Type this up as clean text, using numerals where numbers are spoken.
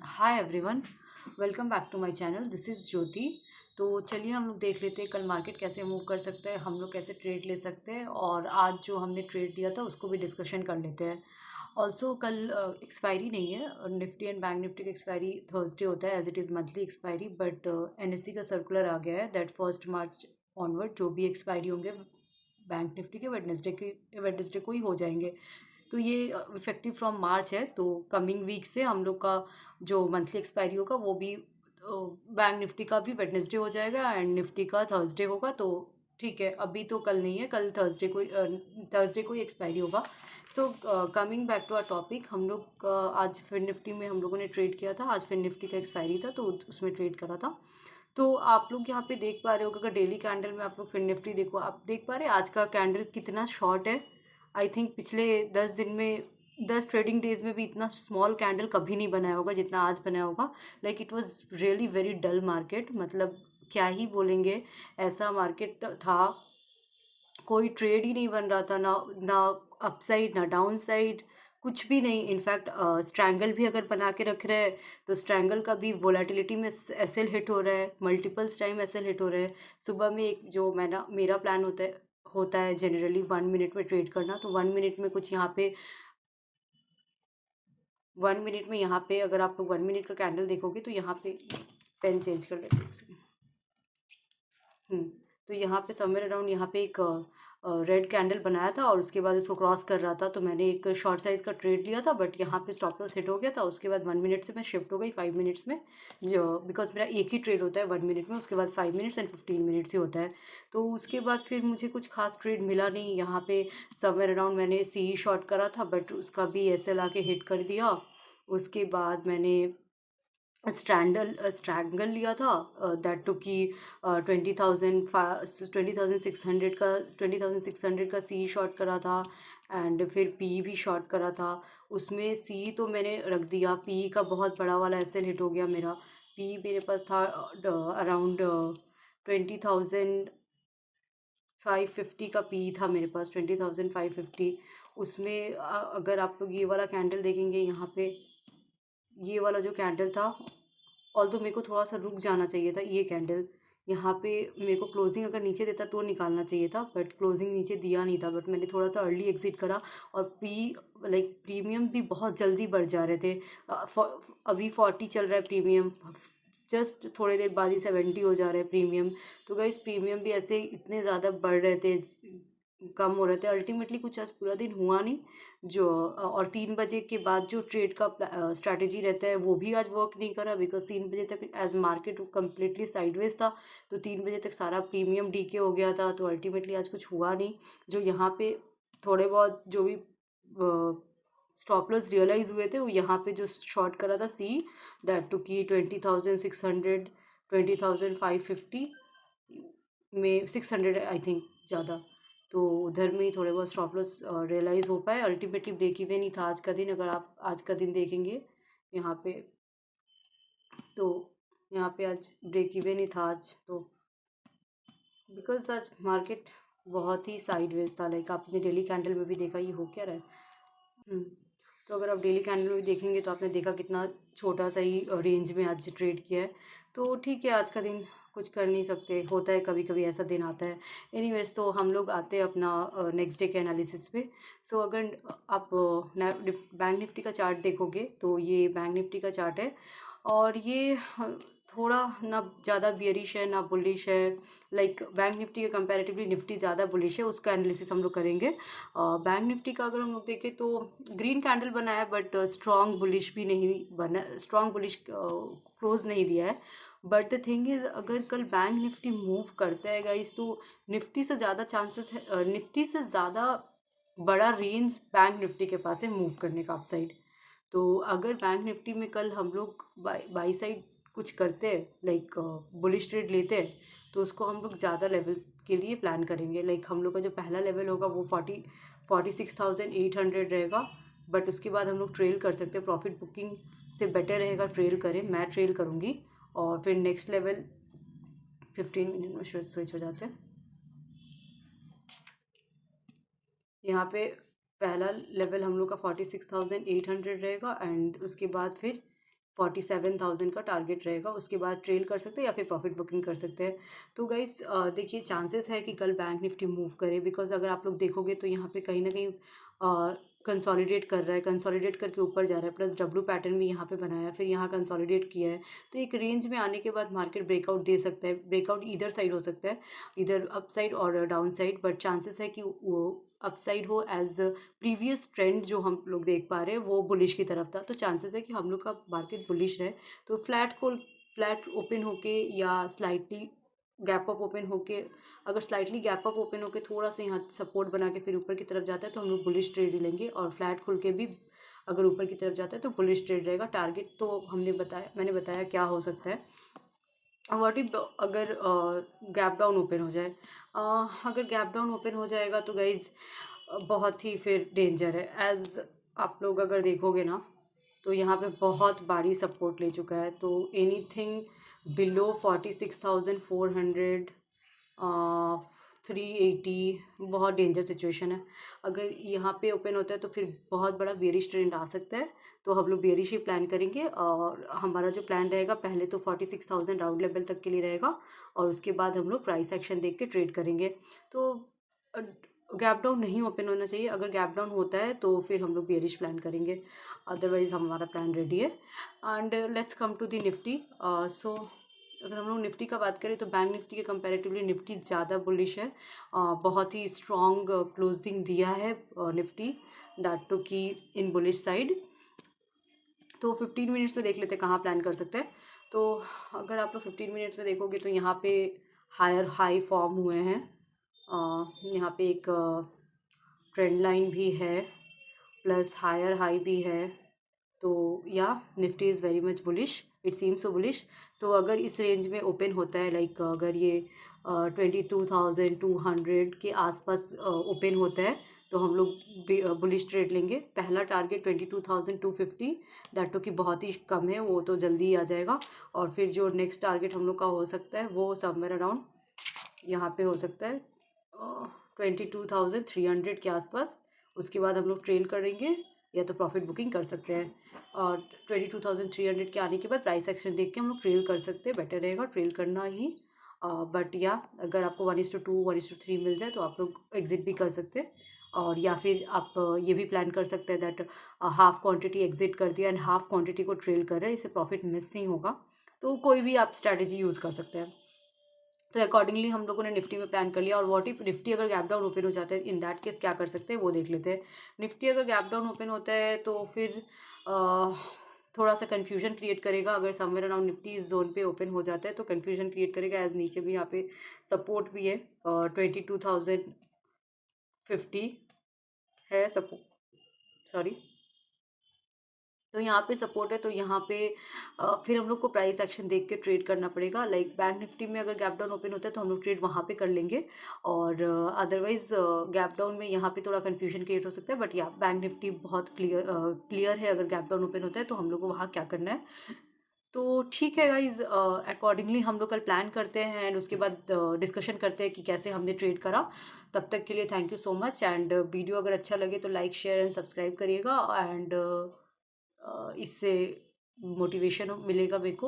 Hi everyone, welcome back to my channel. This is Jyoti. तो चलिए हम लोग देख लेते हैं कल मार्केट कैसे मूव कर सकता है, हम लोग कैसे ट्रेड ले सकते हैं, और आज जो हमने ट्रेड लिया था उसको भी डिस्कशन कर लेते हैं। ऑल्सो कल एक्सपायरी नहीं है, निफ्टी एंड बैंक निफ्टी का एक्सपायरी थर्सडे होता है as it is monthly expiry, but NSC का सर्कुलर आ गया है दैट 1 मार्च ऑनवर्ड जो भी एक्सपायरी होंगे बैंक निफ्टी के वेडनेसडे को ही हो जाएंगे। तो ये इफेक्टिव फ्रॉम मार्च है, तो कमिंग वीक से हम लोग का जो मंथली एक्सपायरी होगा वो भी बैंक निफ्टी का भी वेडनेसडे हो जाएगा एंड निफ्टी का थर्सडे होगा। तो ठीक है, अभी तो कल नहीं है, कल थर्सडे को ही एक्सपायरी होगा। So coming back to our topic, हम लोग आज फिर निफ्टी में हम लोगों ने ट्रेड किया था। आज फिर निफ्टी का एक्सपायरी था तो उसमें ट्रेड करा था। तो आप लोग यहाँ पे देख पा रहे हो, अगर डेली कैंडल में आप लोग फिर निफ्टी देखो, आप देख पा रहे हैं आज का कैंडल कितना शॉर्ट है। आई थिंक पिछले 10 दिन में, 10 ट्रेडिंग डेज में भी इतना स्मॉल कैंडल कभी नहीं बनाया होगा जितना आज बनाया होगा। Like it was really very dull market, मतलब क्या ही बोलेंगे, ऐसा मार्केट था, कोई ट्रेड ही नहीं बन रहा था, ना ना अपसाइड ना डाउन साइड, कुछ भी नहीं। इनफैक्ट स्ट्रैंगल भी अगर बना के रख रहे हैं तो स्ट्रैंगल का भी वोलेटिलिटी में एसएल हिट हो रहा है, मल्टीपल्स टाइम एसएल हिट हो रहा है। सुबह में एक जो मेरा प्लान होता है जनरली 1 मिनट में ट्रेड करना, तो 1 मिनट में कुछ यहाँ पे 1 मिनट में यहाँ पे अगर आप लोग 1 मिनट का कैंडल देखोगे तो यहाँ पे पेन चेंज कर लेते हैं एक सेकंड। तो यहाँ पे समवेयर अराउंड यहाँ पे एक रेड कैंडल बनाया था और उसके बाद उसको क्रॉस कर रहा था, तो मैंने एक शॉर्ट साइज़ का ट्रेड लिया था, बट यहाँ पे स्टॉप लॉस हिट हो गया था। उसके बाद 1 मिनट से मैं शिफ्ट हो गई 5 मिनट्स में, जो बिकॉज मेरा एक ही ट्रेड होता है 1 मिनट में, उसके बाद 5 मिनट्स एंड 15 मिनट्स ही होता है। तो उसके बाद फिर मुझे कुछ खास ट्रेड मिला नहीं यहाँ पे। समवेयर अराउंड मैंने सी शॉर्ट करा था बट उसका भी एसएल आके हिट कर दिया। उसके बाद मैंने स्ट्रैंगल लिया था, दैट टू कि 20,600 का सी शॉर्ट करा था एंड फिर पी भी शॉर्ट करा था। उसमें सी तो मैंने रख दिया, पी का बहुत बड़ा वाला एसएल हिट हो गया मेरा। पी मेरे पास था अराउंड 20,550 का पी था मेरे पास, 20,550। उसमें अगर आप लोग ये वाला कैंडल देखेंगे यहाँ पे, ये वाला जो कैंडल था, ऑल्दो मेरे को थोड़ा सा रुक जाना चाहिए था ये कैंडल। यहाँ पे मेरे को क्लोजिंग अगर नीचे देता तो निकालना चाहिए था, बट क्लोजिंग नीचे दिया नहीं था, बट मैंने थोड़ा सा अर्ली एग्जिट करा। और लाइक प्रीमियम भी बहुत जल्दी बढ़ जा रहे थे। अभी 40 चल रहा है प्रीमियम, जस्ट थोड़ी देर बाद ही 70 हो जा रहा है प्रीमियम। तो गाइस प्रीमियम भी ऐसे इतने ज़्यादा बढ़ रहे थे, कम हो रहे थे, अल्टीमेटली कुछ आज पूरा दिन हुआ नहीं। जो और 3 बजे के बाद जो ट्रेड का स्ट्रैटेजी रहता है वो भी आज वर्क नहीं करा, बिकॉज 3 बजे तक एज मार्केट कम्प्लीटली साइडवेज था। तो 3 बजे तक सारा प्रीमियम डीके हो गया था, तो अल्टीमेटली आज कुछ हुआ नहीं। जो यहाँ पे थोड़े बहुत जो भी स्टॉप लॉस रियलाइज़ हुए थे वो यहाँ पे जो शॉर्ट करा था सी, दैट टू की 20,600, 20,550 में, 600 आई थिंक ज़्यादा। तो उधर में ही थोड़े बहुत स्टॉप लॉस रियलाइज़ हो पाए। अल्टीमेटली ब्रेक इवन ही था आज का दिन, अगर आप आज का दिन देखेंगे यहाँ पे, तो यहाँ पे आज ब्रेक इवन ही था आज। तो बिकॉज आज मार्केट बहुत ही साइडवेज था, लाइक आपने डेली कैंडल में भी देखा ये हो क्या रहा है। हम्म, तो अगर आप डेली कैंडल में भी देखेंगे तो आपने देखा कितना छोटा सा ही रेंज में आज ट्रेड किया है। तो ठीक है, आज का दिन कुछ कर नहीं सकते, होता है, कभी कभी ऐसा दिन आता है। एनीवेज, तो हम लोग आते हैं अपना नेक्स्ट डे के एनालिसिस पे। सो अगर आप बैंक निफ्टी का चार्ट देखोगे तो ये बैंक निफ्टी का चार्ट है, और ये थोड़ा ना ज़्यादा बियरिश है ना बुलिश है। लाइक बैंक निफ्टी के कंपैरेटिवली निफ्टी ज़्यादा बुलिश है, उसका एनालिसिस हम लोग करेंगे। बैंक निफ्टी का अगर हम लोग देखें तो ग्रीन कैंडल बनाया है, बट स्ट्रॉन्ग बुलिश भी नहीं बना, स्ट्रॉन्ग बुलिश क्लोज नहीं दिया है। बट द थिंग इज़, अगर कल बैंक निफ्टी मूव करता है गाइस, तो निफ्टी से ज़्यादा चांसेस है, निफ्टी से ज़्यादा बड़ा रेंज बैंक निफ्टी के पास है मूव करने का अप साइड। तो अगर बैंक निफ्टी में कल हम लोग बाई साइड कुछ करते हैं, लाइक बुलिश ट्रेड लेते हैं, तो उसको हम लोग ज़्यादा लेवल के लिए प्लान करेंगे। लाइक हम लोग का जो पहला लेवल होगा वो 46,800 रहेगा, बट उसके बाद हम लोग ट्रेल कर सकते हैं। प्रॉफिट बुकिंग से बेटर रहेगा ट्रेल करें, मैं ट्रेल करूँगी। और फिर नेक्स्ट लेवल 15 मिनट में स्विच हो जाते हैं। यहाँ पे पहला लेवल हम लोग का 46,800 रहेगा एंड उसके बाद फिर 47,000 का टारगेट रहेगा, उसके बाद ट्रेल कर सकते हैं या फिर प्रॉफिट बुकिंग कर सकते हैं। तो गाइस देखिए चांसेस है कि कल बैंक निफ्टी मूव करे, बिकॉज अगर आप लोग देखोगे तो यहाँ पे कहीं ना कहीं कंसोलिडेट कर रहा है, कंसोलिडेट करके ऊपर जा रहा है, प्लस डब्ल्यू पैटर्न भी यहाँ पे बनाया, फिर यहाँ कंसोलिडेट किया है। तो एक रेंज में आने के बाद मार्केट ब्रेकआउट दे सकता है, ब्रेकआउट इधर साइड हो सकता है, इधर अप साइड और डाउन साइड, बट चांसेस है कि वो अप साइड हो एज प्रीवियस ट्रेंड जो हम लोग देख पा रहे हैं वो बुलिश की तरफ था। तो चांसेस है कि हम लोग का मार्केट बुलिश रहे। तो फ्लैट ओपन होके या स्लाइटली गैप अप ओपन होके, अगर स्लाइटली गैप अप ओपन होके थोड़ा सा यहाँ सपोर्ट बना के फिर ऊपर की तरफ जाता है तो हम लोग बुलिश ट्रेड ही लेंगे, और फ्लैट खुल के भी अगर ऊपर की तरफ जाता है तो बुलिश ट्रेड रहेगा। टारगेट तो मैंने बताया क्या हो सकता है। व्हाट इफ अगर गैप डाउन ओपन हो जाए, अगर गैप डाउन ओपन हो जाएगा तो गाइज बहुत ही फिर डेंजर है। एज आप लोग अगर देखोगे ना तो यहाँ पे बहुत भारी सपोर्ट ले चुका है, तो एनीथिंग बिलो 46,400 380 बहुत डेंजर सिचुएशन है। अगर यहाँ पे ओपन होता है तो फिर बहुत बड़ा बेरिश ट्रेंड आ सकता है, तो हम लोग बेरिश ही प्लान करेंगे। और हमारा जो प्लान रहेगा पहले तो 46,000 राउंड लेवल तक के लिए रहेगा, और उसके बाद हम लोग प्राइस एक्शन देख के ट्रेड करेंगे। तो गैप डाउन नहीं ओपन होना चाहिए, अगर गैप डाउन होता है तो फिर हम लोग बेरिश प्लान करेंगे, अदरवाइज हमारा प्लान रेडी है। And let's come to the Nifty. So अगर हम लोग निफ्टी का बात करें तो बैंक निफ्टी के कंपैरेटिवली निफ्टी ज़्यादा बुलिश है। बहुत ही स्ट्रॉन्ग क्लोजिंग दिया है निफ्टी, दैट टू की इन बुलिश साइड। तो 15 मिनट्स में देख लेते हैं कहाँ प्लान कर सकते हैं। तो अगर आप लोग 15 मिनट्स में देखोगे तो यहाँ पे हायर हाई फॉर्म हुए हैं, यहाँ पे एक ट्रेंड लाइन भी है, प्लस हायर हाई भी है। तो या Nifty is very much bullish, it seems so bullish. So अगर इस रेंज में ओपन होता है, लाइक अगर ये 22,200 के आसपास ओपन होता है तो हम लोग बुलिश ट्रेड लेंगे। पहला टारगेट 22,250, दैट तो कि बहुत ही कम है, वो तो जल्दी ही आ जाएगा। और फिर जो नेक्स्ट टारगेट हम लोग का हो सकता है वो समवेयर अराउंड यहाँ पे हो सकता है 22,300 के आसपास। उसके बाद हम लोग ट्रेल करेंगे या तो प्रॉफिट बुकिंग कर सकते हैं, और 22,300 के आने के बाद प्राइस एक्शन देख के हम लोग ट्रेल कर सकते हैं, बेटर रहेगा ट्रेल करना ही। बट या अगर आपको 1:2 1:3 मिल जाए तो आप लोग एग्जिट भी कर सकते हैं, और या फिर आप ये भी प्लान कर सकते हैं दैट हाफ क्वांटिटी एग्जिट कर दिया एंड हाफ क्वांटिटी को ट्रेल कर रहे हैं, इससे प्रॉफिट मिस नहीं होगा। तो कोई भी आप स्ट्रैटेजी यूज़ कर सकते हैं। तो अकॉर्डिंगली हम लोगों ने निफ्टी में प्लान कर लिया। और व्हाट इफ निफ्टी अगर गैप डाउन ओपन हो जाता है, इन दैट केस क्या कर सकते हैं वो देख लेते हैं। निफ्टी अगर गैप डाउन ओपन होता है तो फिर थोड़ा सा कन्फ्यूजन क्रिएट करेगा। अगर समवेयर अराउंड निफ्टी इस जोन पे ओपन हो जाता है तो कन्फ्यूजन क्रिएट करेगा, एज नीचे भी यहाँ पे सपोर्ट भी है, 22,050 है सपोर्ट, सॉरी। तो यहाँ पे सपोर्ट है, तो यहाँ पे फिर हम लोग को प्राइस एक्शन देख के ट्रेड करना पड़ेगा। लाइक बैंक निफ्टी में अगर गैप डाउन ओपन होता है तो हम लोग ट्रेड वहाँ पे कर लेंगे, और अदरवाइज गैप डाउन में यहाँ पे थोड़ा कंफ्यूजन क्रिएट हो सकता है। बट या बैंक निफ्टी बहुत क्लियर है, अगर गैप डाउन ओपन होता है तो हम लोग को वहाँ क्या करना है। तो ठीक है गाइज, अकॉर्डिंगली हम लोग कल प्लान करते हैं एंड उसके बाद डिस्कशन करते हैं कि कैसे हमने ट्रेड करा। तब तक के लिए thank you so much, and video अगर अच्छा लगे तो लाइक शेयर एंड सब्सक्राइब करिएगा, एंड इससे मोटिवेशन मिलेगा मेरे को।